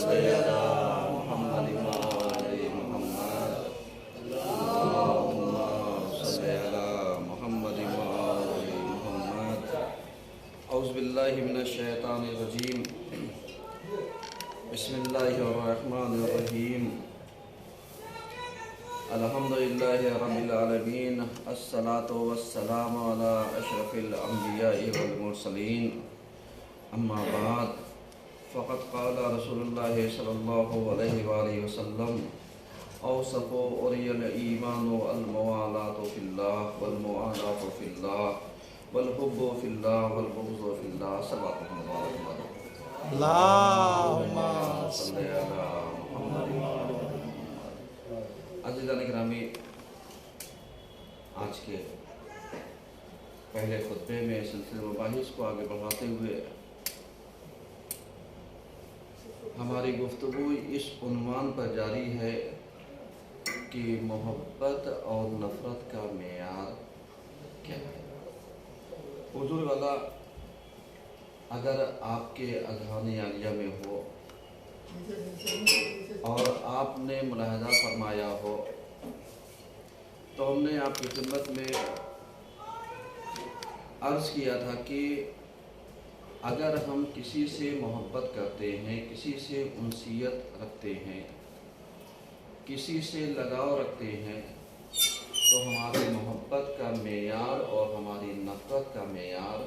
صل علی محمد وآل محمد اللهم صل علی محمد وآل محمد اعوذ باللہ من الشیطان الرجیم بسم اللہ الرحمن الرحیم الحمدللہ رب العالمین الصلاة والسلام علی اشرف الانبیاء والمرسلین اما بعد فقد قال رسول اللہ صلی اللہ علیہ وآلہ وسلم اوصف اوری الایمان الموالات فی اللہ والمعادات فی اللہ والحب فی اللہ والبغض فی اللہ صلوات اللہ اللہم صلی علی محمد عزیزان گرامی، آج کے پہلے خطبے میں سلسلہ مباحث کو آگے بڑھاتے ہوئے ہماری گفتگو اس عنوان پر جاری ہے کہ محبت اور نفرت کا معیار کیا ہے۔ حضور والا اگر آپ کے اذہان عالیہ میں ہو اور آپ نے ملاحظہ فرمایا ہو تو ہم نے آپ کی خدمت میں عرض کیا تھا کہ اگر ہم کسی سے محبت کرتے ہیں، کسی سے انسیت رکھتے ہیں، کسی سے لگاؤ رکھتے ہیں تو ہماری محبت کا معیار اور ہماری نفرت کا معیار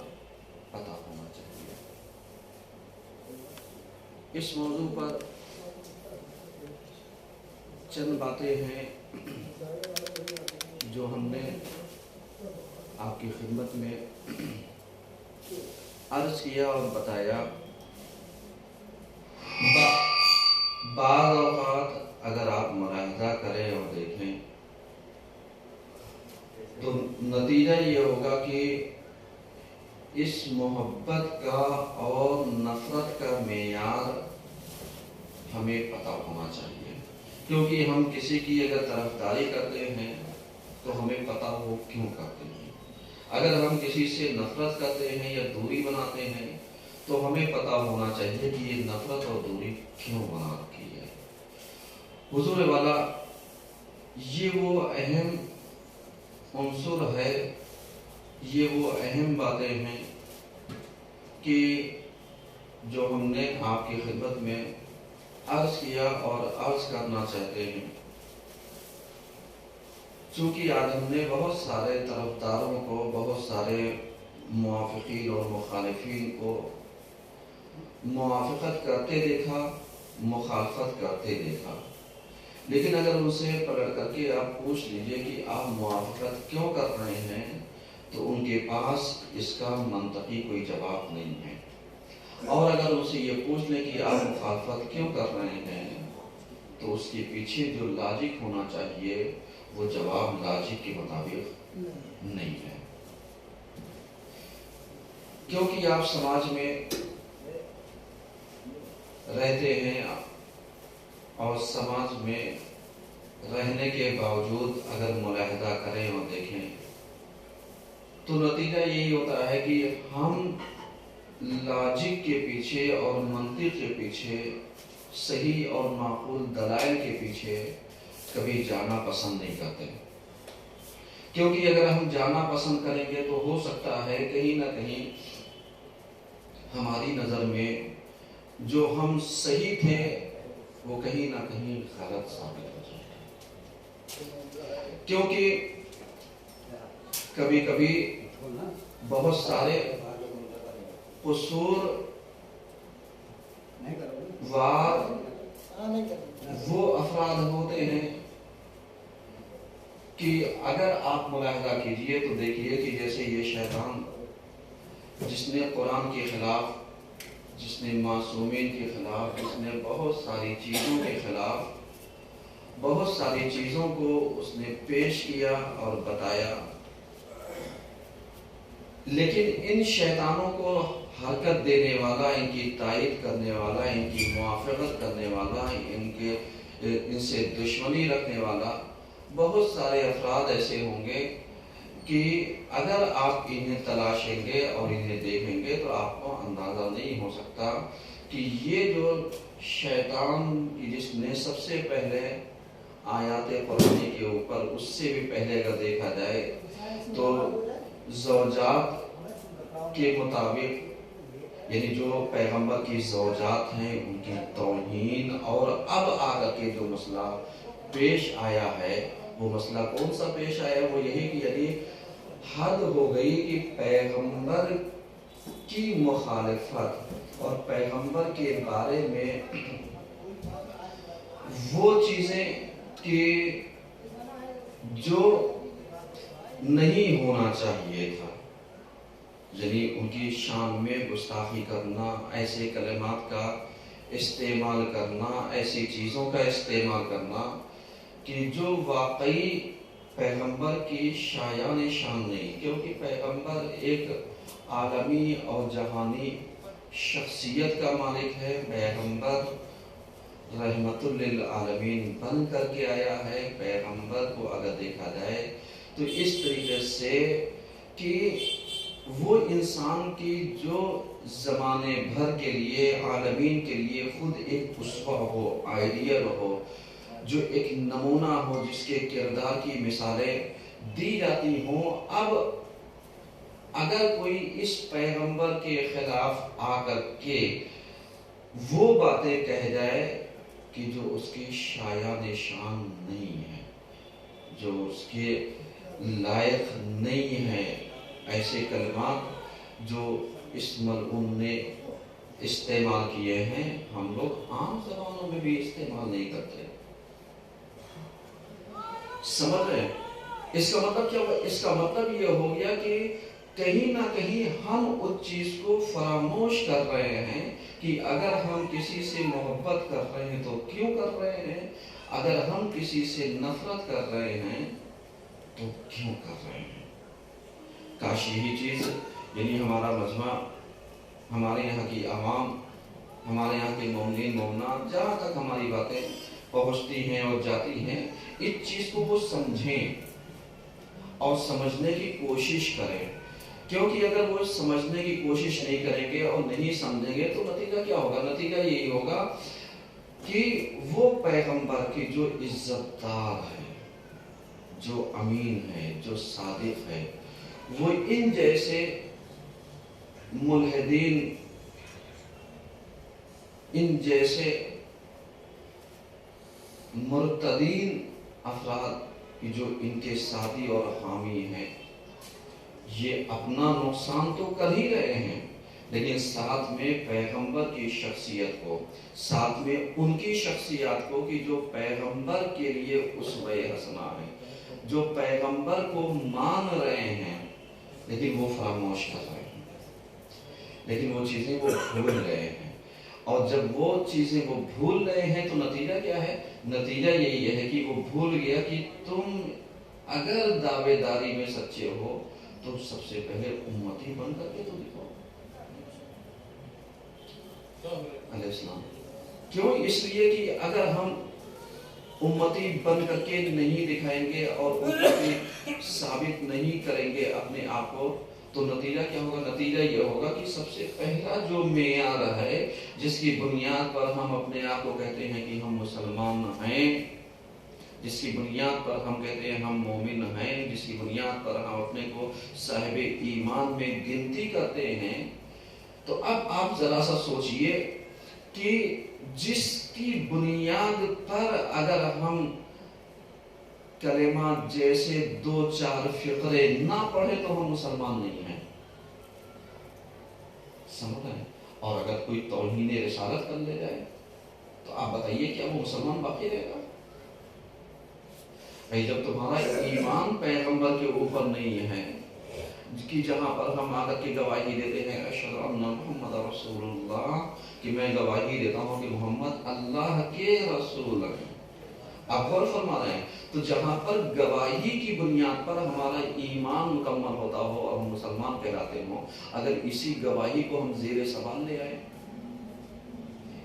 پتہ ہونا چاہیے۔ اس موضوع پر چند باتیں ہیں جو ہم نے آپ کی خدمت میں عرض کیا اور بتایا۔ بعض اوقات اگر آپ ملاحظہ کریں اور دیکھیں تو نتیجہ یہ ہوگا کہ اس محبت کا اور نفرت کا معیار ہمیں پتہ ہونا چاہیے، کیونکہ ہم کسی کی اگر طرفداری کرتے ہیں تو ہمیں پتہ ہو کیوں کرتے ہیں، اگر ہم کسی سے نفرت کرتے ہیں یا دوری بناتے ہیں تو ہمیں پتہ ہونا چاہیے کہ یہ نفرت اور دوری کیوں بنا رکھی ہے۔ حضور والا یہ وہ اہم عنصر ہے، یہ وہ اہم باتیں ہیں کہ جو ہم نے آپ کی خدمت میں عرض کیا اور عرض کرنا چاہتے ہیں۔ چونکہ آج ہم نے بہت سارے طرفداروں کو، بہت سارے موافقین اور مخالفین کو موافقت کرتے دیکھا، مخالفت کرتے دیکھا، لیکن اگر ان سے پلٹ کر کے آپ پوچھ لیجئے کہ آپ موافقت کیوں کر رہے ہیں تو ان کے پاس اس کا منطقی کوئی جواب نہیں ہے، اور اگر ان سے یہ پوچھ لیں کہ آپ مخالفت کیوں کر رہے ہیں تو اس کے پیچھے جو لاجک ہونا چاہیے وہ جواب لاجک کے مطابق نہیں ہے، کیونکہ آپ سماج میں رہتے ہیں اور سماج میں رہنے کے باوجود اگر ملاحظہ کریں اور دیکھیں تو نتیجہ یہی ہوتا ہے کہ ہم لاجک کے پیچھے اور منطق کے پیچھے، صحیح اور معقول دلائل کے پیچھے کبھی جانا پسند نہیں کرتے، کیونکہ اگر ہم جانا پسند کریں گے تو ہو سکتا ہے کہیں نہ کہیں ہماری نظر میں جو ہم صحیح تھے وہ کہیں نہ کہیں غلط ثابت ہو جائے، کیونکہ کبھی کبھی بہت سارے قصور وار وہ افراد ہوتے ہیں کہ اگر آپ ملاحظہ کیجئے تو دیکھیے کہ جیسے یہ شیطان جس نے قرآن کے خلاف، جس نے معصومین کے خلاف، جس نے بہت ساری چیزوں کے خلاف بہت ساری چیزوں کو اس نے پیش کیا اور بتایا، لیکن ان شیطانوں کو حرکت دینے والا، ان کی تائید کرنے والا، ان کی موافقت کرنے والا، ان سے دشمنی رکھنے والا بہت سارے افراد ایسے ہوں گے کہ اگر آپ انہیں تلاشیں گے اور انہیں دیکھیں گے تو آپ کو اندازہ نہیں ہو سکتا کہ یہ جو شیطان جس نے سب سے پہلے آیات قرآنی کے اوپر اس سے بھی پہلے اگر دیکھا جائے تو زوجات کے مطابق یعنی جو پیغمبر کی زوجات ہیں ان کی توہین، اور اب آگے کے جو مسئلہ پیش آیا ہے وہ مسئلہ کون سا پیش آیا؟ وہ یہی کہ یعنی حد ہو گئی کہ پیغمبر کی مخالفت اور پیغمبر کے بارے میں وہ چیزیں کہ جو نہیں ہونا چاہیے تھا، یعنی ان کی شان میں گستاخی کرنا، ایسے کلمات کا استعمال کرنا، ایسی چیزوں کا استعمال کرنا کہ جو واقعی پیغمبر کی شایان شان نہیں، کیونکہ پیغمبر ایک عالمی اور جہانی شخصیت کا مالک ہے۔ پیغمبر رحمت للعالمین بن کر کے آیا ہے۔ پیغمبر کو اگر دیکھا جائے تو اس طریقے سے کہ وہ انسان کی جو زمانے بھر کے لیے، عالمین کے لیے خود ایک اسوہ ہو، آئیڈیل ہو، جو ایک نمونہ ہو، جس کے کردار کی مثالیں دی جاتی ہوں۔ اب اگر کوئی اس پیغمبر کے خلاف آ کر کے وہ باتیں کہہ جائے کہ جو اس کی شایان شان نہیں ہے، جو اس کے لائق نہیں ہے، ایسے کلمات جو اس ملعون نے استعمال کیے ہیں، ہم لوگ عام زبانوں میں بھی استعمال نہیں کرتے۔ سمجھ رہے ہیں؟ اس کا مطلب کیا ہوا؟ اس کا مطلب یہ ہو گیا کہ کہیں نہ کہیں ہم اس چیز کو فراموش کر رہے ہیں کہ اگر ہم کسی سے محبت کر رہے ہیں تو کیوں کر رہے ہیں، اگر ہم کسی سے نفرت کر رہے ہیں تو کیوں کر رہے ہیں۔ کاش یہی چیز یعنی ہمارا مجمع، ہمارے یہاں کی عوام، ہمارے یہاں کے مومنین مومنات، جہاں تک ہماری باتیں پہنچتی ہیں اور جاتی ہیں، اس چیز کو وہ سمجھیں اور سمجھنے کی کوشش کریں، کیونکہ اگر وہ سمجھنے کی کوشش نہیں کریں گے اور نہیں سمجھیں گے تو نتیجہ کیا ہوگا؟ نتیجہ یہی ہوگا کہ وہ پیغمبر کی جو عزت دار ہے، جو امین ہے، جو صادق ہے، وہ ان جیسے ملحدین، ان جیسے مرتدین افراد کی جو ان کے ساتھی اور حامی ہیں، یہ اپنا نقصان تو کر ہی رہے ہیں، لیکن ساتھ میں پیغمبر کی شخصیت کو، ساتھ میں ان کی شخصیات کو کہ جو پیغمبر کے لیے اسوہ حسنہ ہے، جو پیغمبر کو مان رہے ہیں، لیکن وہ فراموش کر رہے ہیں، لیکن وہ چیزیں وہ بھول رہے ہیں۔ اور جب وہ چیزیں وہ بھول رہے ہیں تو نتیجہ کیا ہے؟ نتیجہ یہی ہے کہ وہ بھول گیا کہ تم اگر دعوے داری میں سچے ہو تو سب سے پہلے امتی بن کر کے تو دکھاؤ۔ علیہ السلام کیوں؟ اس لیے کہ اگر ہم امتی بن کر کے نہیں دکھائیں گے اور امتی ثابت نہیں کریں گے اپنے آپ کو تو نتیجہ کیا ہوگا؟ نتیجہ یہ ہوگا کہ سب سے پہلا جو معیار ہے جس کی بنیاد پر ہم اپنے آپ کو کہتے ہیں کہ ہم مسلمان ہیں، جس کی بنیاد پر ہم کہتے ہیں ہم مومن ہیں، جس کی بنیاد پر ہم اپنے کو صاحب ایمان میں گنتی کرتے ہیں، تو اب آپ ذرا سا سوچئے کہ جس کی بنیاد پر اگر ہم کلمات جیسے 2-4 فقرے نہ پڑھے تو ہم مسلمان نہیں ہیں۔ سمجھ رہے ہیں؟ اور اگر کوئی توہین رسالت کر لے جائے تو آپ بتائیے کیا وہ مسلمان باقی رہے گا؟ جب تمہارا ایمان پیغمبر کے اوپر نہیں ہے، کہ جہاں پر ہم آ کر کے گواہی دیتے ہیں اشہد ان محمد رسول اللہ، کہ میں گواہی دیتا ہوں کہ محمد اللہ کے رسول ہیں، آپ غور فرما رہے ہیں، تو جہاں پر گواہی کی بنیاد پر ہمارا ایمان مکمل ہوتا ہو اور ہم مسلمان کہلاتے ہوں، اگر اسی گواہی کو ہم زیر سوال لے آئے،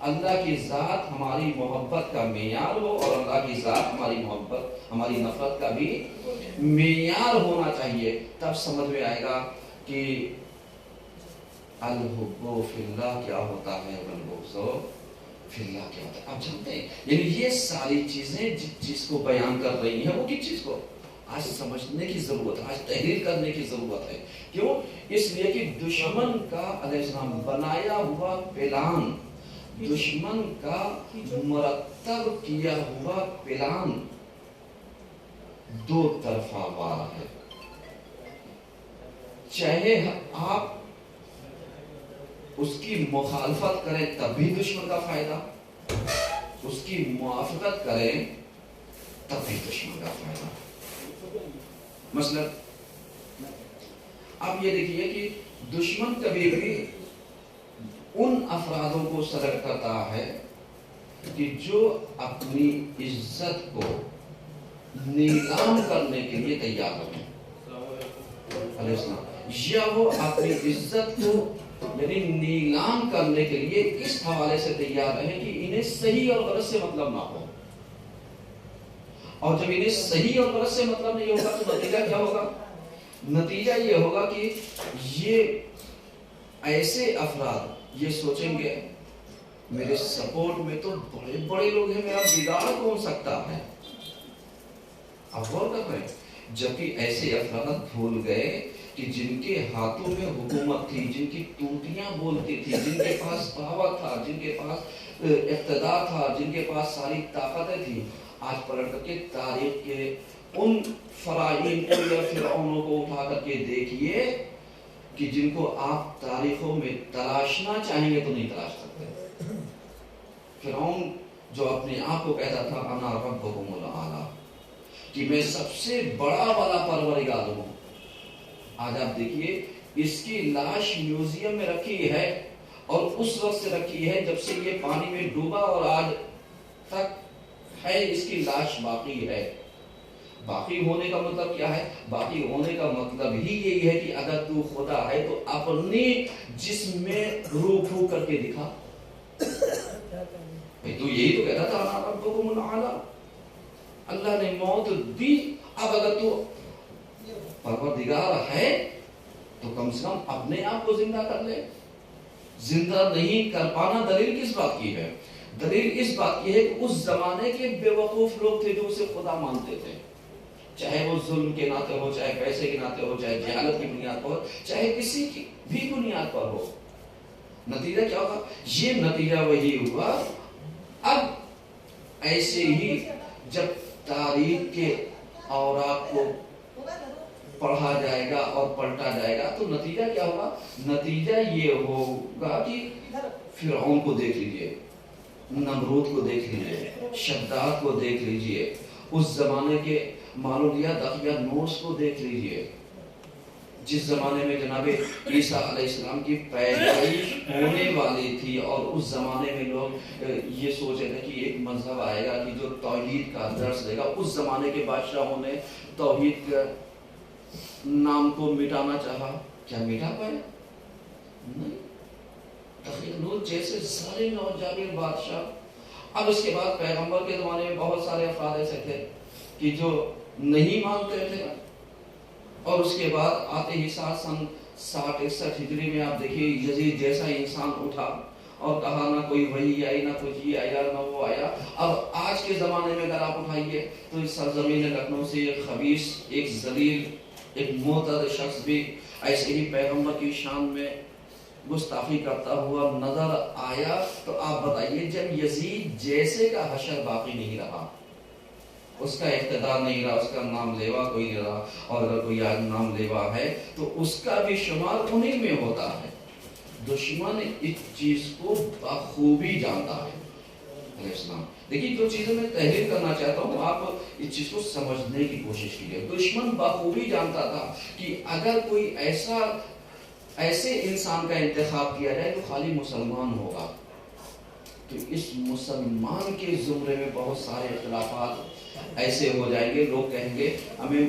اللہ کی ذات ہماری محبت کا معیار ہو اور اللہ کی ذات ہماری محبت ہماری نفرت کا بھی معیار ہونا چاہیے. تب سمجھ میں آئے گا کہ الحب فی اللہ کیا ہوتا ہے، والبغض فی اللہ کیا ہوتا ہے. آپ جانتے ہیں یعنی یہ ساری چیزیں جس چیز کو بیان کر رہی ہیں وہ کس چیز کو آج سمجھنے کی ضرورت ہے، آج تحریر کرنے کی ضرورت ہے. کیوں؟ اس لیے کہ دشمن کا علیہ السلام بنایا ہوا پلان، دشمن کا مرتب کیا ہوا پلان دو طرفہ وار ہے. چاہے آپ اس کی مخالفت کریں تب بھی دشمن کا فائدہ، اس کی موافقت کریں تب بھی دشمن کا فائدہ. مثلا آپ یہ دیکھیے کہ دشمن کبھی بھی ان افرادوں کو سلیکٹ کرتا ہے کہ جو اپنی عزت کو نیلام کرنے کے لیے تیار ہوتے ہیں، یا وہ اپنی عزت کو یعنی نیلام کرنے کے لیے اس حوالے سے تیار رہے کہ انہیں صحیح اور غلط سے مطلب نہ ہو. اور جب انہیں صحیح اور غلط سے مطلب نہیں ہوگا تو نتیجہ کیا ہوگا؟ نتیجہ یہ ہوگا کہ یہ ایسے افراد یہ سوچیں گے میرے سپورٹ میں تو بڑے بڑے لوگ ہیں، میرا بگاڑ کون سکتا ہے. آپ غور کر رہے ہیں، جبکہ ایسے افراد بھول گئے کہ جن کے ہاتھوں میں حکومت تھی، جن کی ٹوٹیاں بولتی تھی، جن کے پاس پاور تھا، جن کے پاس اقتدار تھا، جن کے پاس ساری طاقتیں تھیں، آج پلٹ کر کے تاریخ کے ان فرعون کو یا فرعونوں کو اٹھا کر کے دیکھیے کہ جن کو آپ تاریخوں میں تلاشنا چاہیں گے تو نہیں تلاش سکتے. فرعون جو اپنے آپ کو کہتا تھا انا ربکم الاعلی، کہ میں سب سے بڑا والا پروردگار ہوں، آج آپ دیکھیے اس کی لاش میوزیم میں رکھی ہے اور اس وقت سے رکھی ہے جب سے یہ پانی میں ڈوبا اور آج تک ہے اس کی لاش باقی ہے. باقی ہونے کا مطلب کیا ہے؟ باقی ہونے کا مطلب ہی یہی ہے کہ اگر تو خدا ہے تو اپنی جسم میں روح پھونک کر کے دکھا. تو یہی تو کہتا تھا انا ربکم الاعلی، اللہ نے موت دی. اب اگر تو پروردگار ہے تو کم سے کم اپنے آپ کو زندہ کر لے. زندہ نہیں کر پانا دلیل کس بات کی ہے؟ دلیل اس بات کی ہے کہ اس زمانے کے بے وقوف لوگ تھے جو اسے خدا مانتے تھے، چاہے وہ ظلم کے ناطے ہو، چاہے پیسے کے ناطے ہو، چاہے جہالت کی بنیاد پر ہو، چاہے کسی کی بھی بنیاد پر ہو. نتیجہ کیا ہوگا؟ یہ نتیجہ وہی ہوا. اب ایسے ہی جب تاریخ کے اوراق کو پڑھا جائے گا اور پلٹا جائے گا تو نتیجہ کیا ہوگا؟ نتیجہ یہ ہوگا کہ فرعون کو دیکھ لیجئے، نمرود کو دیکھ لیجئے، شداد کو دیکھ لیجئے، اس زمانے کے معلومیات اخیار نوٹس کو دیکھ لیجئے. جس زمانے میں جناب عیسیٰ علیہ السلام کی پیدائش ہونے والی تھی اور اس زمانے میں لوگ یہ سوچ رہے تھے کہ ایک مذہب آئے گا کہ جو توحید کا درس دے گا. اس زمانے کے بادشاہوں نے توحید کا نام کو مٹانا چاہا، کیا مٹا پائے؟ نہیں. تخنوت جیسے ظالم اور جابر بادشاہ. اب اس کے بعد پیغمبر کے زمانے میں بہت سارے افراد ایسے تھے کہ جو نہیں مانتے تھے، اور اس کے بعد آتے ہی ساتھ سن 60-61 ہجری میں آپ دیکھیے یزید جیسا انسان اٹھا اور کہا نہ کوئی وحی آئی، نہ کچھ یہ آیا، نہ وہ آیا. اب آج کے زمانے میں اگر آپ اٹھائیے تو اس سرزمین لکھنؤ سے ایک خبیث، ایک ذلیل، ایک معتد شخص بھی ایسے ہی پیغمبر کی شان میں گستاخی کرتا ہوا نظر آیا. تو آپ بتائیے جب یزید جیسے کا حشر باقی نہیں رہا، اس کا اقتدار نہیں رہا، اس کا نام لیوا کوئی نہیں رہا، اور اگر کوئی آج نام لیوا ہے تو اس کا بھی شمار انہیں میں ہوتا ہے. دشمن اس چیز کو بخوبی جانتا ہے. علیہ السلام دیکھیے جو چیزیں میں تحریر کرنا چاہتا ہوں آپ اس چیز کو سمجھنے کی کوشش کیجیے. دشمن بخوبی جانتا تھا کہ اگر کوئی ایسے انسان کا انتخاب کیا جائے جو خالی مسلمان ہوگا تو اس مسلمان کے زمرے میں بہت سارے اختلافات ایسے ہو جائیں گے. لوگ کہیں گے ہمیں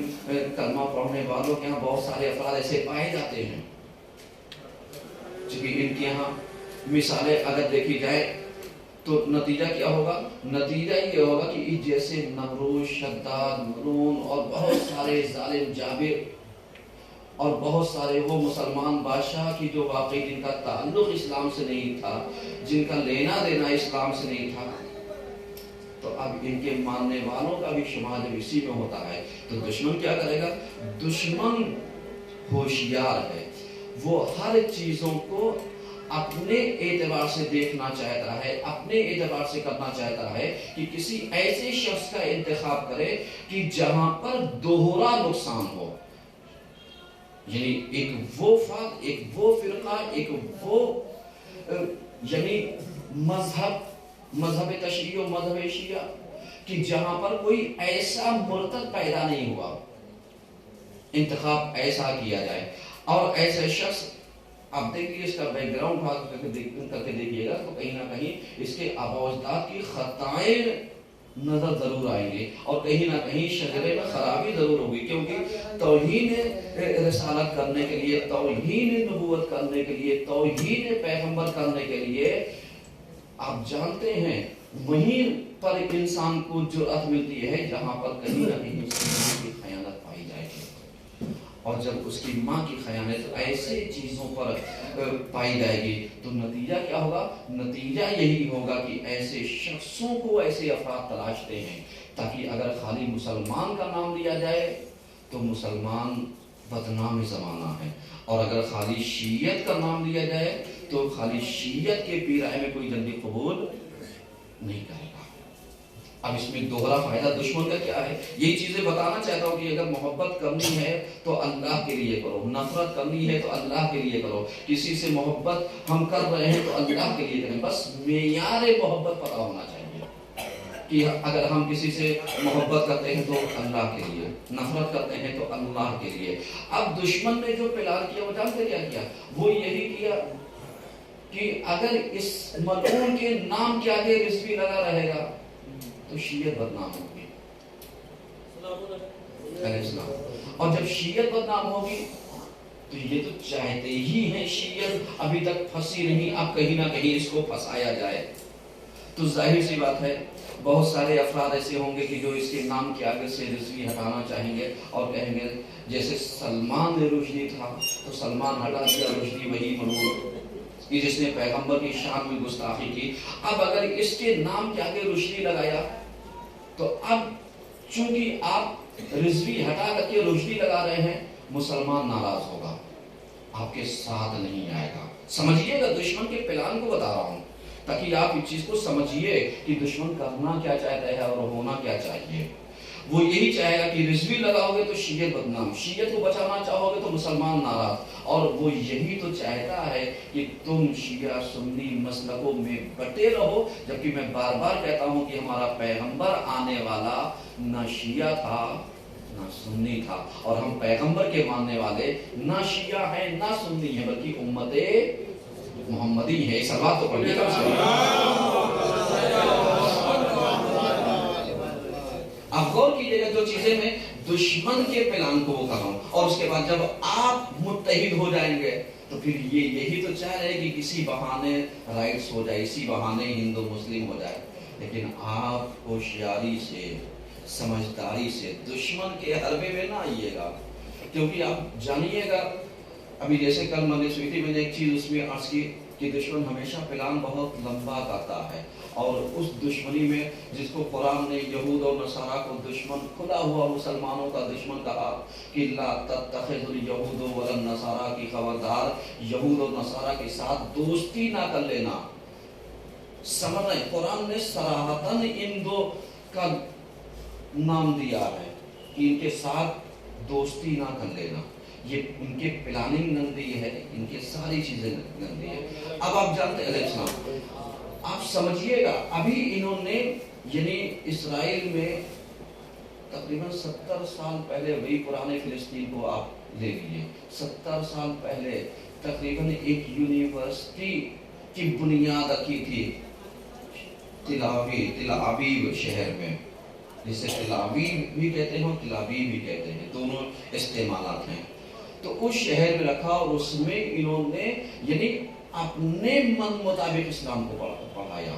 کلمہ پڑھنے والوں کے یہاں بہت سارے افراد ایسے پائے جاتے ہیں، چونکہ ان کے یہاں مثالیں اگر دیکھی جائے تو نتیجہ کیا ہوگا؟ نتیجہ یہ ہوگا کہ جیسے نمرود، شداد، مرون اور بہت سارے ظالم جابر اور بہت سارے وہ مسلمان بادشاہ کی جو واقعی جن کا تعلق اسلام سے نہیں تھا، جن کا لینا دینا اسلام سے نہیں تھا، تو اب ان کے ماننے والوں کا بھی شمار جب اسی میں ہوتا ہے تو دشمن کیا کرے گا؟ دشمن ہوشیار ہے، وہ ہر چیزوں کو اپنے اعتبار سے دیکھنا چاہتا ہے، اپنے اعتبار سے کرنا چاہتا ہے کہ کسی ایسے شخص کا انتخاب کرے کہ جہاں پر دوہرا نقصان ہو، یعنی ایک وہ فرد، ایک وہ فرقہ، ایک وہ یعنی مذہب تشیع و مذہب شیعہ کہ جہاں پر کوئی ایسا مرتد پیدا نہیں ہوا، انتخاب ایسا کیا جائے اور ایسے شخص، آپ دیکھیے اس کا بیک گراؤنڈ کر کے دیکھیے گا تو کہیں نہ کہیں اس کے آباء و اجداد کی خطائیں نظر ضرور آئیں گے اور کہیں نہ کہیں شجرے میں خرابی ضرور ہوگی، کیونکہ توہین رسالت کرنے کے لیے، توہین نبوت کرنے کے لیے، توہین پیغمبر کرنے کے لیے آپ جانتے ہیں وہیں پر انسان کو جرأت ملتی ہے جہاں پر کہیں نہ کہیں اس کی ماں کی خیانت پائی جائے گی، اور جب اس کی ماں کی خیانت ایسے چیزوں پر پائی جائے گی تو نتیجہ کیا ہوگا؟ نتیجہ یہی ہوگا کہ ایسے شخصوں کو ایسے افراد تلاشتے ہیں تاکہ اگر خالی مسلمان کا نام لیا جائے تو مسلمان بدنام زمانہ ہے، اور اگر خالی شیعیت کا نام لیا جائے تو خالی شیعیت کے پیرائے میں کوئی جلدی قبول نہیں کرے گا۔ اب اس میں دوہرا فائدہ دشمن کا کیا ہے؟ یہی چیزیں بتانا چاہتا ہوں کہ اگر محبت کرنی ہے تو اللہ کے لیے کرو، نفرت کرنی ہے تو اللہ کے لیے کرو، کسی سے محبت ہم کر رہے ہیں تو اللہ کے لیے کریں، بس معیار محبت پتہ ہونا چاہیے کہ اگر ہم کسی سے محبت کرتے ہیں تو اللہ کے لیے، نفرت کرتے ہیں تو اللہ کے لیے۔ اب دشمن نے جو پلان کیا وہ جانتے کیا کیا؟ وہ یہی کیا کہ اگر اس ملعون کے نام کے آگے رضوی لگا رہے گا تو شیعت بدنام ہوگی، علیہ السلام، اور جب شیعت بدنام ہوگی تو یہ تو چاہتے ہی ہیں شیعت ابھی تک پھنسی نہیں، اب کہیں نہ کہیں اس کو پھنسایا جائے، تو ظاہر سی بات ہے بہت سارے افراد ایسے ہوں گے کہ جو اس کے نام کے آگے سے رضوی ہٹانا چاہیں گے اور کہیں گے جیسے سلمان رشدی تھا تو سلمان ہٹا دیا، رشدی وہی مرور کہ جس نے پیغمبر کی شان میں گستاخی کی۔ اب اگر اس کے نام کے آگے رشدی لگایا تو اب چونکہ آپ رضوی ہٹا کر کے رشدی لگا رہے ہیں، مسلمان ناراض ہوگا، آپ کے ساتھ نہیں آئے گا۔ سمجھیے گا دشمن کے پلان کو بتا رہا ہوں تاکہ آپ اس چیز کو سمجھیے کہ دشمن کرنا کیا چاہتا ہے اور ہونا کیا چاہیے۔ وہ یہی چاہے گا کہ رضوی لگاؤ گے تو شیعت بدنام، شیعت کو بچانا چاہو گے تو مسلمان ناراض، اور وہ یہی تو چاہتا ہے کہ تم شیعہ سنی مسلکوں میں بٹے رہو، جبکہ میں بار بار کہتا ہوں کہ ہمارا پیغمبر آنے والا نہ شیعہ تھا نہ سنی تھا، اور ہم پیغمبر کے ماننے والے نہ شیعہ ہیں نہ سنی ہیں بلکہ امت محمدی ہے۔ اس بات کو پڑھیے گا۔ اب غور کیجیے گا جو چیزیں میں دشمن کے پلان کو کر رہا ہوں، اور اس کے بعد جب آپ متحد ہو جائیں گے تو پھر یہی تو چاہ رہے کہ کسی بہانے رائٹس ہو جائے، اسی بہانے ہندو مسلم ہو جائے، لیکن آپ ہوشیاری سے، سمجھداری سے دشمن کے حربے میں نہ آئیے گا، کیونکہ آپ جانیے گا ابھی جیسے کل مجلس ہوئی تھی، میں نے ایک چیز اس میں عرض کی کہ دشمن ہمیشہ پلان بہت لمبا کرتا ہے، اور اس دشمنی میں جس کو قرآن نے یہود اور نصارہ کو دشمن، کھلا ہوا مسلمانوں کا دشمن کہا کہ لا تتخذوا الیہود والنصارى کی خبردار، یہود اور نصارہ کے ساتھ دوستی نہ کر لینا۔ سمجھ رہے ہیں قرآن نے صراحتاً ان دو کا نام دیا ہے کہ ان کے ساتھ دوستی نہ کر لینا، یہ ان کے پلاننگ گندی ہے، ان کی ساری چیزیں گندی ہے۔ اب آپ جانتے ہیں علیہ السلام، آپ سمجھیے گا ابھی انہوں نے یعنی اسرائیل میں تقریباً 70 سال پہلے، وہی پرانے فلسطین کو آپ لے لیجیے، 70 سال پہلے تقریباً ایک یونیورسٹی کی بنیاد رکھی تھی تل ابیب شہر میں، جسے تل ابیب بھی کہتے ہیں اور تل ابیب بھی کہتے ہیں، دونوں استعمالات ہیں۔ تو اس شہر میں رکھا اور اس میں انہوں نے یعنی اپنے من مطابق اسلام کو پڑھایا،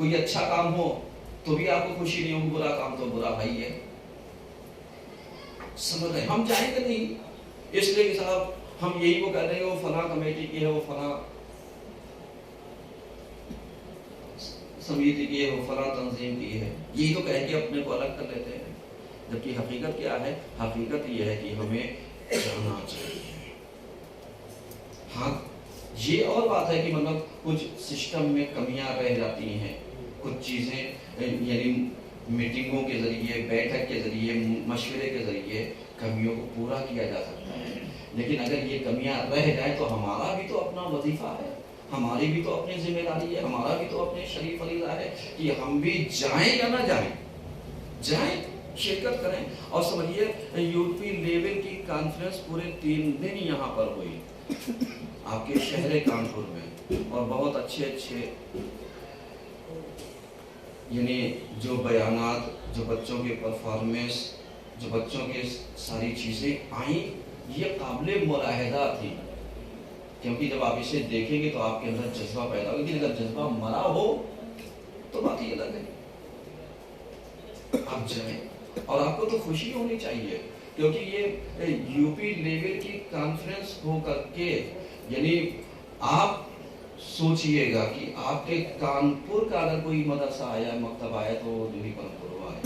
کوئی اچھا کام ہو تو بھی آپ کو خوشی نہیں ہوگی، برا کام تو برا بھائی ہے. سمجھ رہے ہم جائیں گے نہیں، اس لیے کہ صاحب ہم یہی وہ کہہ رہے ہیں وہ فلاں کمیٹی کی ہے، وہ فلاں سمیتی کی ہے، وہ فلاں تنظیم کی ہے، یہی تو کہہ کے اپنے کو الگ کر لیتے ہیں. جبکہ حقیقت کیا ہے؟ حقیقت یہ ہے کہ ہمیں جانا چاہیے. ہاں یہ اور بات ہے کہ مطلب کچھ سسٹم میں کمیاں رہ جاتی ہیں، کچھ چیزیں یعنی میٹنگوں کے ذریعے، بیٹھک کے ذریعے، مشورے کے ذریعے کمیوں کو پورا کیا جا سکتا ہے. لیکن اگر یہ کمیاں رہ جائیں تو ہمارا بھی تو اپنا وظیفہ ہے، ہماری بھی تو اپنی ذمہ داری ہے، ہمارا بھی تو اپنے شریف فریضہ ہے کہ ہم بھی جائیں یا نہ جائیں، جائیں شرکت کریں. اور سمجھیے یورپی لیول کی کانفرنس پورے 3 دن یہاں پر ہوئی آپ کے شہر کانپور میں، اور بہت اچھے یعنی جو بیانات، جو بچوں کے پرفارمنس، جو بچوں کے ساری چیزیں آئیں، یہ قابل ملاحظہ تھی. کیونکہ جب آپ اسے دیکھیں گے تو آپ کے اندر جذبہ پیدا ہوگا. لیکن اگر جذبہ مرا ہو تو بات ہی الگ ہے. آپ جائیں اور آپ کو تو خوشی ہونی چاہیے، کیونکہ یہ یو پی لیول کی کانفرنس ہو کر کے یعنی آپ سوچئے گا کہ آپ کے کانپور کا اگر کوئی مدرسہ آیا، مکتب آیا تو وہ جو ہی کانپور ہوا ہے.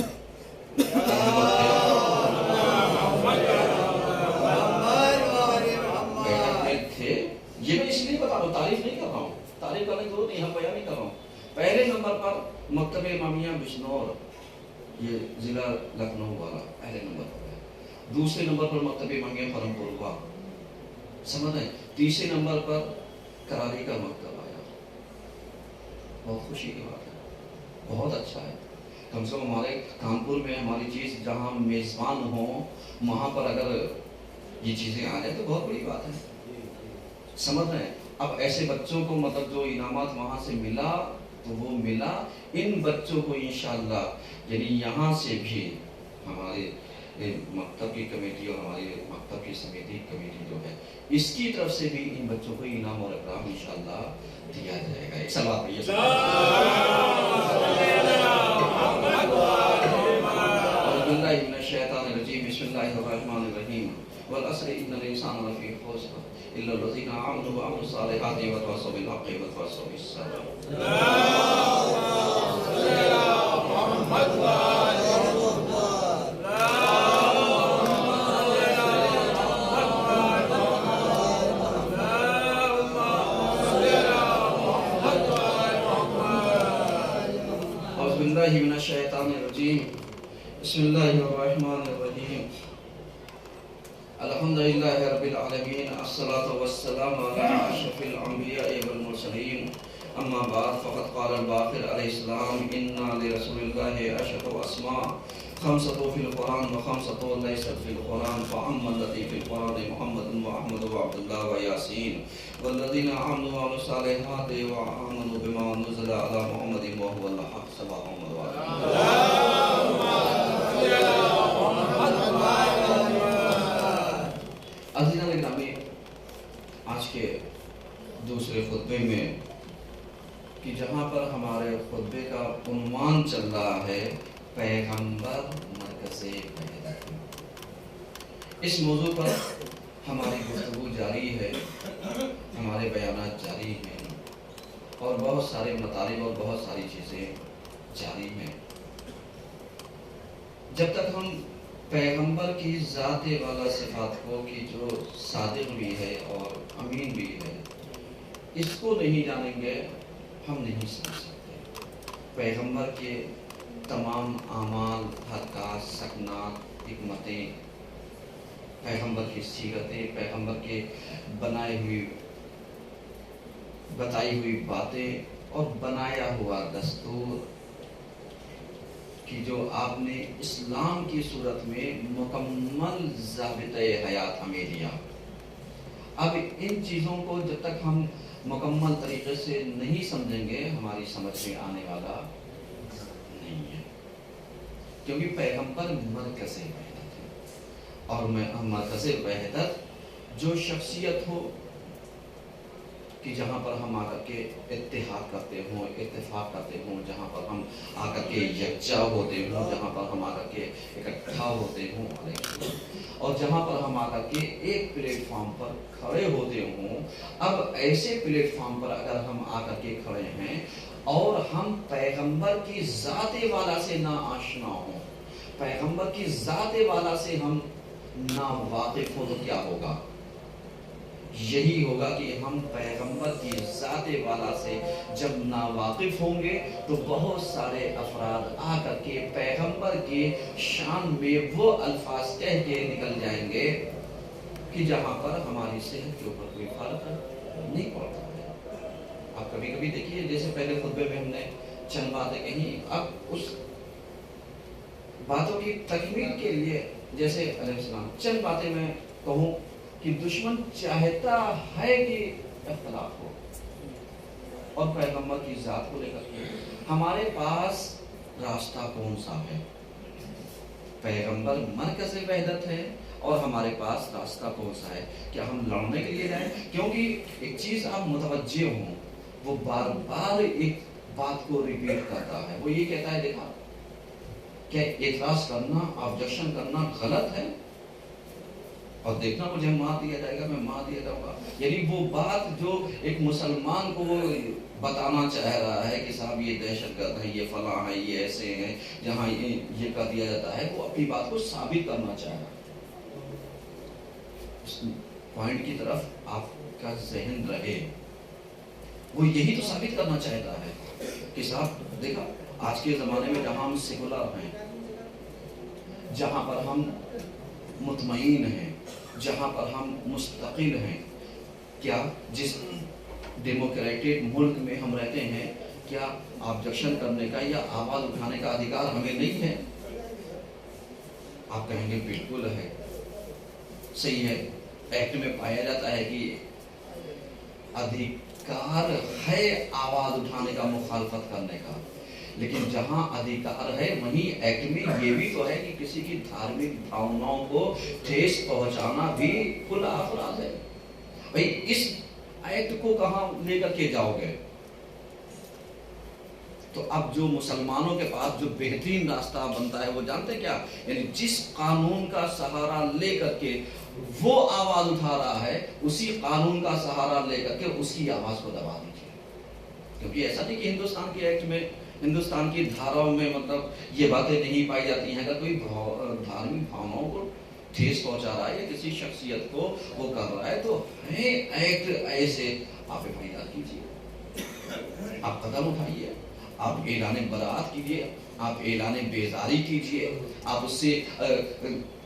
یہ میں اس لیے بتا رہا ہوں، تعریف نہیں کر رہا ہوں، تعریف کرنے کی ضرورت نہیں، ہم بیان نہیں کر رہا ہوں. پہلے نمبر پر مکتب امامیہ بجنور، یہ ضلع لکھنؤ والا پہلے نمبر پر ہے. دوسرے نمبر پر مکتب امامیہ برہمپور ہوا، سمجھ رہے ہیں. تیسرے نمبر پر کرالی کا مکتب آیا. بہت خوشی کی بات ہے، بہت اچھا ہے. کم سے کم ہمارے کانپور میں ہماری چیز جہاں میزبان ہوں وہاں پر اگر یہ چیزیں آ جائیں تو بہت بڑی بات ہے. سمجھ رہے ہیں. اب ایسے بچوں کو مطلب جو انعامات وہاں سے ملا تو وہ ملا. ان بچوں کو انشاءاللہ یعنی یہاں سے بھی ہمارے مکتب کی کمیٹی اور ہماری مکتب کی سمیتی کمیٹی جو ہے اس کی طرف سے بھی ان بچوں کو انعام اور اکرام انشاءاللہ دیا جائے گا. ایک سوال پڑھیے. بسم اللہ الرحمن الرحیم. والعصر ان الانسان لفی خسر الا الذین آمنوا وعملوا الصالحات وتواصوا بالحق وتواصوا بالصبر. اعوذ باللہ من الشیطان الرجیم. بسم اللہ الرحمن الرحیم. الحمدللہ رب العالمین، الصلاة والسلام علی اشرف الانبیاء والمرسلین. اما بعد فقد قال الباقر علیہ السلام انا لرسول اللہ عشرۃ اسماء خمسۃ فی القرآن وخمسۃ لیست فی القرآن فاما الذی فی القرآن محمد واحمد وعبداللہ ویاسین والذین آمنوا وعملوا الصالحات وآمنوا بما نزل علی محمد وهو الحق. صلی عزیزان گرامی، آج کے دوسرے خطبے میں کہ جہاں پر ہمارے خطبے کا عنوان چل رہا ہے پیغمبر مرکز وحدت، اس موضوع پر ہماری گفتگو جاری ہے، ہمارے بیانات جاری ہیں اور بہت سارے مطالب اور بہت ساری چیزیں جاری ہیں. جب تک ہم پیغمبر کی ذات والا صفات کو کہ جو صادق بھی ہے اور امین بھی ہے اس کو نہیں جانیں گے ہم نہیں سمجھ سکتے. پیغمبر کے تمام اعمال، حرکات، سکنات، حکمتیں، پیغمبر کی سیرتیں، پیغمبر کے بتائی ہوئی باتیں اور بنایا ہوا دستور کہ جو آپ نے اسلام کی صورت میں مکمل ضابطۂ حیات ہمیں دیا. اب ان چیزوں کو جب تک ہم مکمل طریقے سے نہیں سمجھیں گے ہماری سمجھ میں آنے والا نہیں ہے، کیونکہ پیغمبر مرکز وحدت ہے. اور مرکز وحدت جو شخصیت ہو کہ جہاں پر ہم آ کر کے اتحاد کرتے ہوں، اتفاق کرتے ہوں، جہاں پر ہم آ کر کے یکجا ہوتے ہوں، جہاں پر ہم آ کر کے اکٹھا ہوتے ہوں، اور جہاں پر ہم آ کر کے ایک پلیٹ فارم پر کھڑے ہوتے ہوں۔ اب ایسے پلیٹ فارم پر اگر ہم آ کر کے کھڑے ہیں اور ہم پیغمبر کی ذات والا سے نا آشنا ہوں، پیغمبر کی ذات والا سے ہم نا واقف ہوں، تو کیا ہوگا؟ یہی ہوگا کہ ہم پیغمبر کی ذات والا سے جب ناواقف ہوں گے تو بہت سارے افراد آ کر کے پیغمبر کے شان میں وہ الفاظ کہہ کے نکل جائیں گے کہ جہاں پر ہماری صحت کے اوپر کوئی فرق نہیں پڑتا ہے۔ آپ کبھی کبھی دیکھیے، جیسے پہلے خطبے میں ہم نے چند باتیں کہیں، اب اس باتوں کی تکمیل کے لیے جیسے علیہ السلام چند باتیں میں کہوں کہ دشمن چاہتا ہے کہ اختلاف ہو، اور پیغمبر کی ذات کو لے کر کے ہمارے پاس راستہ کون سا ہے؟ پیغمبر مرکز وحدت ہے، اور ہمارے پاس راستہ کون سا ہے؟ کیا ہم لڑنے کے لیے جائیں؟ کیونکہ ایک چیز آپ متوجہ ہوں، وہ بار بار ایک بات کو ریپیٹ کرتا ہے، وہ یہ کہتا ہے دیکھا کہ اعتراض کرنا، آبجیکشن کرنا غلط ہے، اور دیکھنا مجھے مار دیا جائے گا، میں مار دیا جاؤں گا۔ یعنی وہ بات جو ایک مسلمان کو وہ بتانا چاہ رہا ہے کہ صاحب یہ دہشت گرد ہے، یہ فلاں ہے، یہ ایسے ہیں، جہاں یہ کر دیا جاتا ہے، وہ اپنی بات کو ثابت کرنا چاہ رہا ہے۔ اس پوائنٹ کی طرف آپ کا ذہن رہے، وہ یہی تو ثابت کرنا چاہتا ہے کہ صاحب دیکھا آج کے زمانے میں جہاں ہم سیکولر ہیں، جہاں پر ہم مطمئن ہیں، جہاں پر ہم مستقل ہیں، کیا جس ڈیموکریٹک ملک میں ہم رہتے ہیں، کیا آبجیکشن کرنے کا یا آواز اٹھانے کا ادھیکار ہمیں نہیں ہے؟ آپ کہیں گے بالکل ہے، صحیح ہے، ایکٹ میں پایا جاتا ہے کہ ادھیکار ہے آواز اٹھانے کا، مخالفت کرنے کا، لیکن جہاں ادھیکار ہے وہیں ایکٹ میں یہ بھی تو ہے کہ کسی کی دھارمک بھاوناؤں کو ٹھیس پہنچانا بھی کھلا اپرادھ ہے۔ بھئی اس ایکٹ کو کہاں لے کر کے جاؤ گے؟ تو اب جو مسلمانوں کے پاس جو بہترین راستہ بنتا ہے وہ جانتے کیا؟ یعنی جس قانون کا سہارا لے کر کے وہ آواز اٹھا رہا ہے، اسی قانون کا سہارا لے کر کے اس کی آواز کو دبا دیجیے۔ کیونکہ ایسا نہیں کہ ہندوستان کے ایکٹ میں، ہندوستان کی دھاراؤں میں مطلب یہ باتیں نہیں پائی جاتی ہیں۔ اگر کوئی دھارمک بھاوناؤں کو ٹھیس پہنچا رہا ہے یا کسی شخصیت کو وہ کر رہا ہے تو ہے ایکٹ ایسے، آپ اعتراض کیجیے، آپ قدم اٹھائیے، آپ اعلان برات کیجیے، آپ اعلان بیزاری کیجیے، آپ اس سے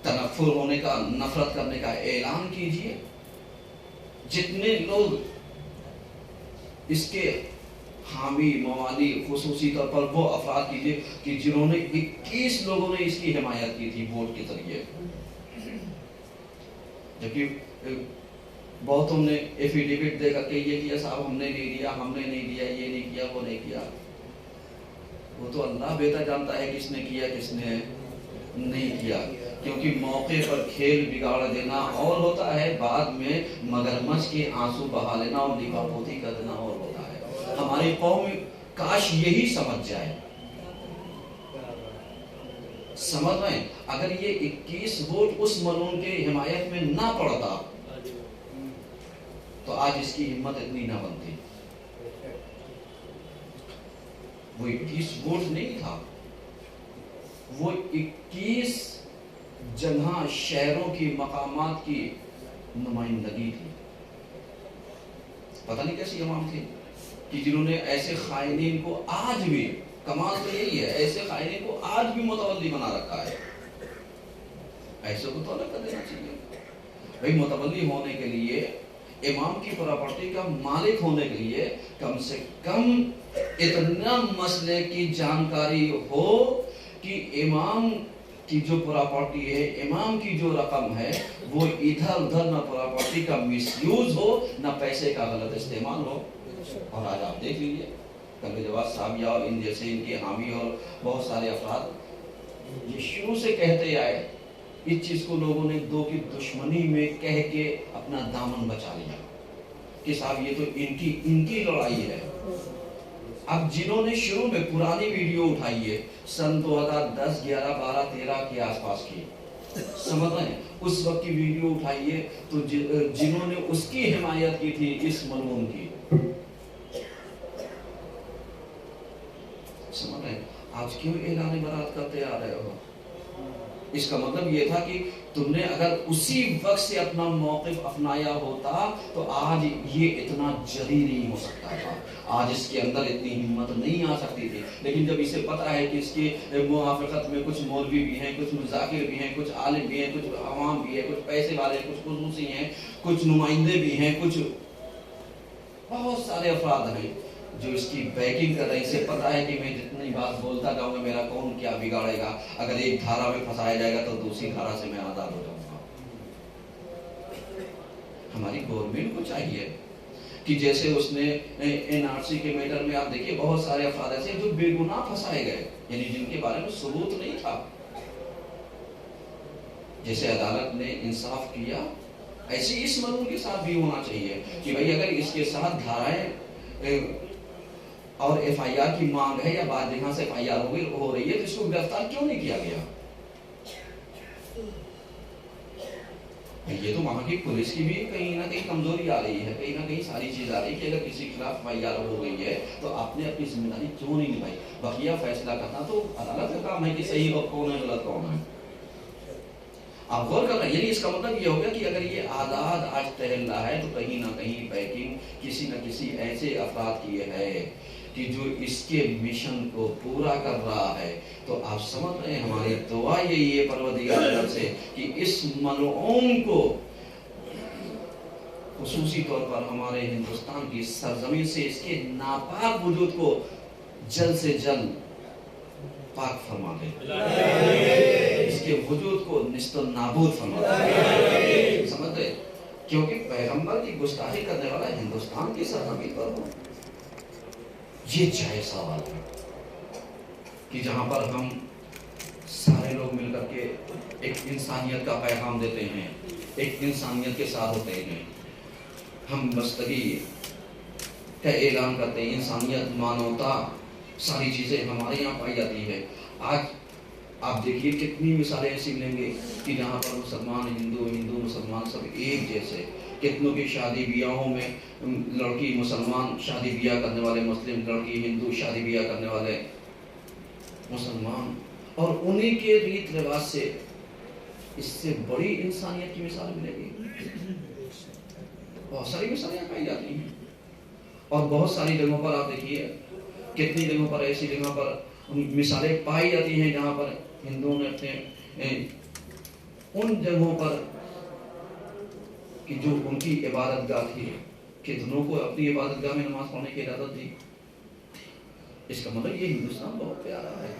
تنفر ہونے کا، نفرت کرنے کا اعلان کیجیے۔ جتنے لوگ اس کے حامی موالی، خصوصی طور پر وہ افراد کیجیے کہ جنہوں نے 21 لوگوں نے اس کی حمایت کی تھی ووٹ کے ذریعے، جبکہ بہتوں نے ایفیڈیوٹ دے کر کے یہ کیا صاحب ہم نے نہیں دیا، ہم نے نہیں دیا، یہ نہیں کیا، وہ نہیں کیا۔ وہ تو اللہ بہتر جانتا ہے کس نے کیا کس نے نہیں کیا، کیونکہ موقع پر کھیل بگاڑ دینا اور ہوتا ہے، بعد میں مگرمچھ کے آنسو بہا لینا اور لیپا پوتی کر دینا اور ہوتا ہے۔ ہماری قوم کاش یہی سمجھ جائے، سمجھ رہے ہیں؟ اگر یہ 21 ووٹ اس ملعون کے حمایت میں نہ پڑتا تو آج اس کی ہمت اتنی نہ بنتی۔ وہ 21 ووٹ نہیں تھا، وہ 21 جگہ شہروں کی مقامات کی نمائندگی تھی۔ پتہ نہیں کیسی عوام تھی کہ جنہوں نے ایسے خائنین کو آج بھی، کمال تو یہی ہے، ایسے خائنین کو آج بھی متولی بنا رکھا ہے۔ ایسے کو تو الگ کر دینا چاہیے۔ بھئی متولی ہونے کے لیے، امام کی پراپرٹی کا مالک ہونے کے لیے کم سے کم اتنا مسئلے کی جانکاری ہو کہ امام کی جو پراپرٹی ہے، امام کی جو رقم ہے، وہ ادھر ادھر نہ پراپرٹی کا مس یوز ہو، نہ پیسے کا غلط استعمال ہو۔ اور آج آپ دیکھ لیجئے کبھی جواز صاحب یا ان جیسے ان کے حامی اور بہت سارے افراد یہ شروع سے کہتے آئے، اس چیز کو لوگوں نے دو کی دشمنی میں کہہ کے اپنا دامن بچا لیا کہ صاحب یہ تو ان کی لڑائی ہے. اب جنہوں نے شروع میں پرانی ویڈیو اٹھائی ہے سن 2010 11 12 13 کے آس پاس کی, سمجھ رہے ہیں, اس وقت کی ویڈیو اٹھائی ہے, تو جنہوں نے اس کی حمایت کی تھی اس ملعون کی, سمجھ رہے ہیں, آج کیوں اعلان برات کرتے آ رہے ہو؟ اس کا مطلب یہ تھا کہ تم نے اگر اسی وقت سے اپنا موقف اپنایا ہوتا تو آج یہ اتنا جری نہیں ہو سکتا تھا, آج اس کے اندر اتنی ہمت نہیں آ سکتی تھی. لیکن جب اسے پتا ہے کہ اس کی موافقت میں کچھ مولوی بھی ہیں, کچھ مذاکر بھی ہیں, کچھ عالم بھی ہیں, کچھ عوام بھی ہے, کچھ پیسے والے, کچھ خصوصی ہیں, کچھ نمائندے بھی ہیں, کچھ بہت سارے افراد ہیں جو اس کی بیکنگ کر رہے ہیں, اسے پتا ہے کہ میں جتنی بات بولتا جاؤں گا میرا کون کیا بگاڑے گا, اگر ایک دھارا میں پھنسایا جائے گا تو دوسری دھارا سے میں آزاد ہو جاؤں گا. ہماری گورنمنٹ کو چاہیے کہ جیسے اس نے NRC کے میٹر میں آپ دیکھیے بہت سارے افراد ایسے جو بے گناہ پھنسائے گئے, یعنی جن کے بارے میں ثبوت نہیں تھا, جیسے عدالت نے انصاف کیا ایسے اس ملعون کے ساتھ بھی ہونا چاہیے کہ بھائی اگر اس کے ساتھ دھارائیں اور FIR کی مانگ ہے یا بعد جہاں سے FIR ہو رہی ہے تو اس کو گرفتار کیوں نہیں کیا گیا؟ یہ تو وہاں کی پولیس کی بھی کہیں نہ کہیں کمزوری آ رہی ہے, کہیں نہ کہیں ساری چیز آ رہی ہے کہ اگر کسی خلاف FIR ہو گئی ہے تو آپ نے اپنی ذمہ داری کیوں نہیں نبھائی؟ بقیہ فیصلہ کرنا تو عدالت کا کام ہے کہ صحیح وقت کون ہے غلط کون ہے. آپ غور کر رہے ہیں, یعنی اس کا مطلب یہ ہوگا کہ اگر یہ آزاد آج ٹہل رہا ہے تو کہیں نہ کہیں بیکنگ کسی نہ کسی ایسے افراد کی ہے کہ جو اس کے مشن کو پورا کر رہا ہے. تو آپ سمجھ رہے ہیں ہماری دعا یہی ہے پروردگار سے کہ اس ملعون کو خصوصی طور پر ہمارے ہندوستان کی سرزمین سے اس کے ناپاک وجود کو جلد سے جلد پاک فرما دے, اس کے وجود کو نیست و نابود فرما دے. سمجھ رہے, کیونکہ پیغمبر کی گستاخی کرنے والا ہندوستان کی سرزمین پر ہو, یہ جائز سوال ہے کہ جہاں پر ہم سارے لوگ مل کر کے ایک انسانیت کا پیغام دیتے ہیں, ایک انسانیت کے ساتھ ہوتے ہیں, ہم بستگی کا اعلان کرتے ہیں, انسانیت, مانوتا, ساری چیزیں ہمارے یہاں پائی جاتی ہے. آج آپ دیکھیے کتنی مثالیں ایسی ملیں گے کہ جہاں پر مسلمان ہندو مسلمان سب ایک جیسے, کتنوں کی شادی بیاہوں میں لڑکی مسلمان شادی بیاہ کرنے والے مسلم, لڑکی ہندو شادی بیاہ کرنے والے مسلمان, اور انہی کے ریت رواج سے اس سے بڑی انسانیت کی مثال ملے گی. بہت ساری مثالیں پائی جاتی ہیں, اور بہت ساری جگہوں پر آپ دیکھیے کتنی جگہوں پر ایسی جگہوں پر مثالیں پائی جاتی ہیں جہاں پر ہندوؤں نے اپنے ان جگہوں پر کہ جو ان کی عبادت گاہ تھی کتنوں کو اپنی عبادت گاہ میں نماز پڑھنے کی اجازت دی. اس کا مطلب یہ ہندوستان بہت پیارا ہے,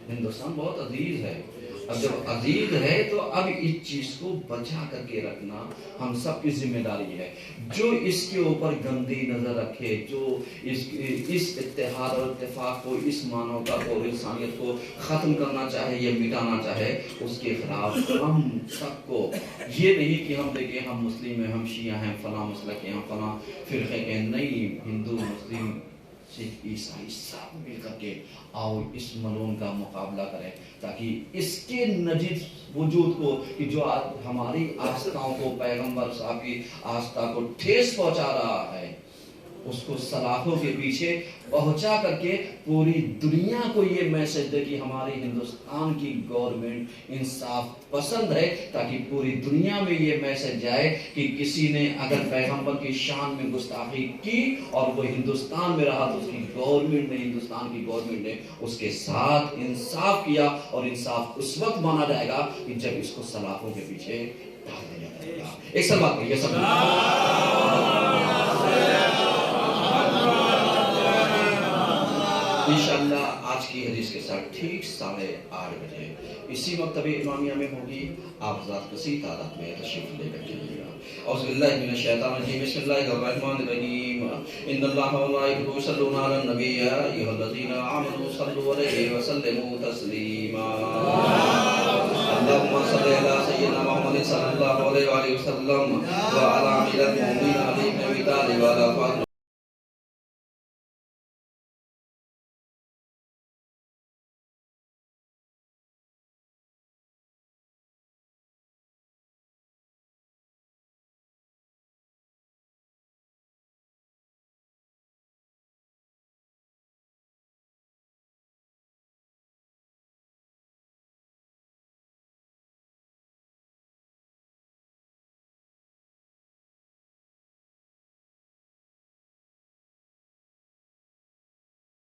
ہندوستان بہت عزیز ہے. اب جب عزیز ہے تو اب اس چیز کو بچا کر کے رکھنا ہم سب کی ذمہ داری ہے. جو اس کے اوپر گندی نظر رکھے, جو اس اتحاد اور اتفاق کو, اس مانوتا کو, انسانیت کو ختم کرنا چاہے یا مٹانا چاہے, اس کے خلاف ہم سب کو یہ نہیں کہ ہم دیکھیں ہم مسلم ہیں, ہم شیعہ ہیں, فلاں مسلک ہیں, فلاں فرقے کے, نہیں, ہندو مسلم سکھ عیسائی سب مل کر کے آؤ اس ملعون کا مقابلہ کریں تاکہ اس کے نجس وجود کو کہ جو ہماری آستھاؤں کو, پیغمبر صاحب کی آستھا کو ٹھیس پہنچا رہا ہے, اس کو سلاخوں کے پیچھے پہنچا کر کے پوری دنیا کو یہ میسج دے کہ ہماری ہندوستان کی گورنمنٹ انصاف پسند ہے, تاکہ پوری دنیا میں یہ میسج جائے کہ کسی نے اگر پیغمبر کی شان میں گستاخی کی اور وہ ہندوستان میں رہا تو اس کی گورنمنٹ نے, ہندوستان کی گورنمنٹ نے اس کے ساتھ انصاف کیا, اور انصاف اس وقت مانا جائے گا کہ جب اس کو سلاخوں کے پیچھے ڈال دیا جائے گا. ایک سب بات کہیے سب انشاءاللہ آج کی حدیث کے ساتھ ٹھیک 8:30 بجے اسی مکتبہ امامیہ میں ہوگی. آپ ذات کسی تعداد میں تشریف لے کر چلیے گا. اعوذ باللہ من الشیطان الرجیم, بسم اللہ الرحمن الرحیم. ان اللہ و ملائکتہ یصلون علی النبی یا ایھا الذین آمنوا صلوا علیہ وسلموا تسلیما. اللهم صل صلی علی سیدنا محمد صلی اللہ علیہ وآلہ وسلم وعلی امیر المومنین علی بن ابی طالب وعلی فاطمہ